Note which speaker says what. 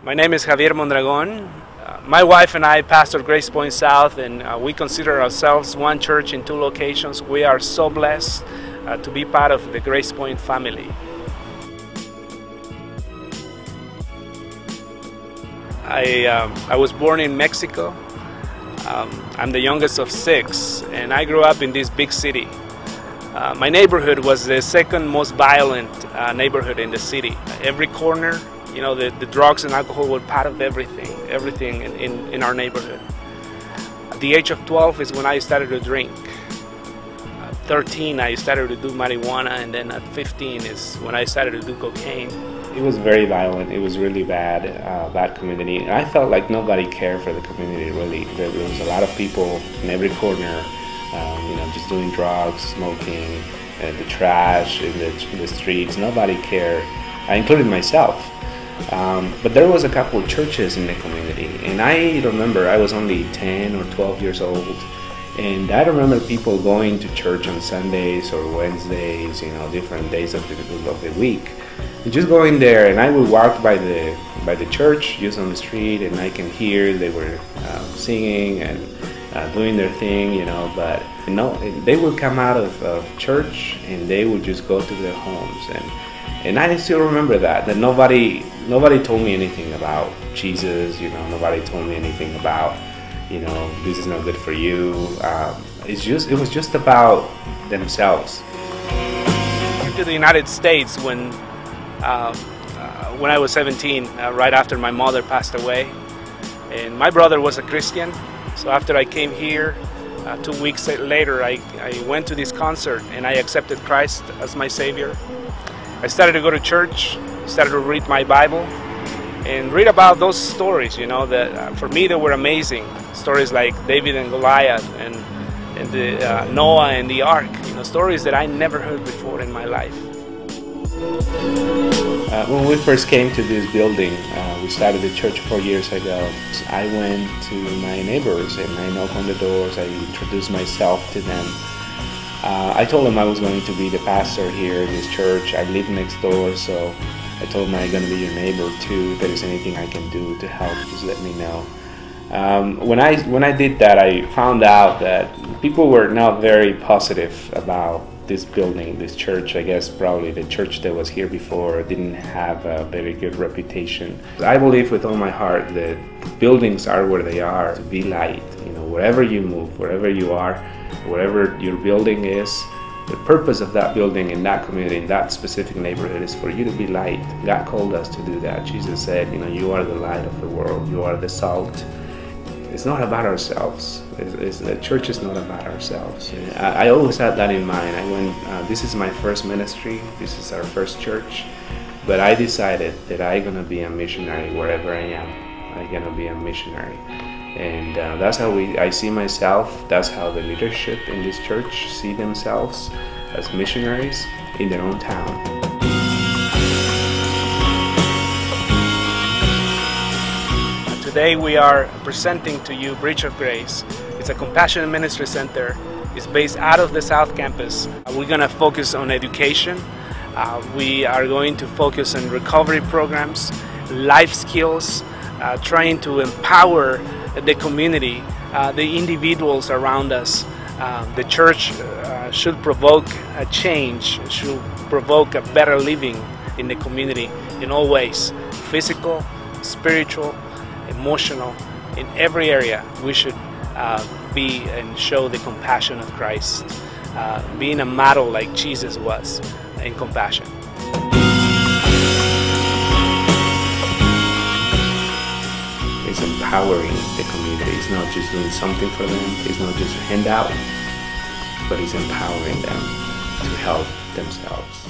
Speaker 1: My name is Javier Mondragon. My wife and I pastor Grace Point South, and we consider ourselves one church in two locations. We are so blessed to be part of the Grace Point family. I was born in Mexico. I'm the youngest of six, and I grew up in this big city. My neighborhood was the second most violent neighborhood in the city. Every corner, you know, the drugs and alcohol were part of everything in our neighborhood. At the age of 12 is when I started to drink. At 13, I started to do marijuana, and then at 15 is when I started to do cocaine.
Speaker 2: It was very violent. It was really bad community. And I felt like nobody cared for the community, really. There was a lot of people in every corner, just doing drugs, smoking, the trash in the streets. Nobody cared. I included myself. But there was a couple of churches in the community, and I remember I was only 10 or 12 years old, and I remember people going to church on Sundays or Wednesdays, different days of the week, and just going there. And I would walk by the church, just on the street, and I can hear they were singing and doing their thing, but they would come out of church and they would just go to their homes. And I still remember that nobody told me anything about Jesus, nobody told me anything about, this is not good for you. It was just about themselves.
Speaker 1: To the United States when I was 17, right after my mother passed away, and my brother was a Christian. So after I came here, 2 weeks later, I went to this concert and I accepted Christ as my Savior. I started to go to church, started to read my Bible, and read about those stories, that for me they were amazing. Stories like David and Goliath and the Noah and the Ark, stories that I never heard before in my life.
Speaker 2: When we first came to this building, we started the church 4 years ago. I went to my neighbors and I knocked on the doors. I introduced myself to them. I told them I was going to be the pastor here in this church. I live next door, so I told them I'm going to be your neighbor too. If there is anything I can do to help, just let me know. When I did that, I found out that people were not very positive about this building, this church. I guess probably the church that was here before didn't have a very good reputation. I believe with all my heart that buildings are where they are to be light. Wherever you move, wherever you are, wherever your building is, the purpose of that building in that community, in that specific neighborhood, is for you to be light. God called us to do that. Jesus said, you are the light of the world. You are the salt. It's not about ourselves. The church is not about ourselves. I always had that in mind. This is my first ministry. This is our first church. But I decided that I'm going to be a missionary wherever I am. I'm going to be a missionary. And that's how I see myself. That's how the leadership in this church see themselves, as missionaries in their own town.
Speaker 1: Today we are presenting to you Bridge of Grace. It's a compassionate ministry center. It's based out of the South Campus. We're going to focus on education. We are going to focus on recovery programs, life skills, trying to empower the community, the individuals around us. The church should provoke a change, should provoke a better living in the community in all ways, physical, spiritual, emotional. In every area we should be and show the compassion of Christ, being a model like Jesus was in compassion.
Speaker 2: It's empowering the community. It's not just doing something for them. It's not just a handout, but it's empowering them to help themselves.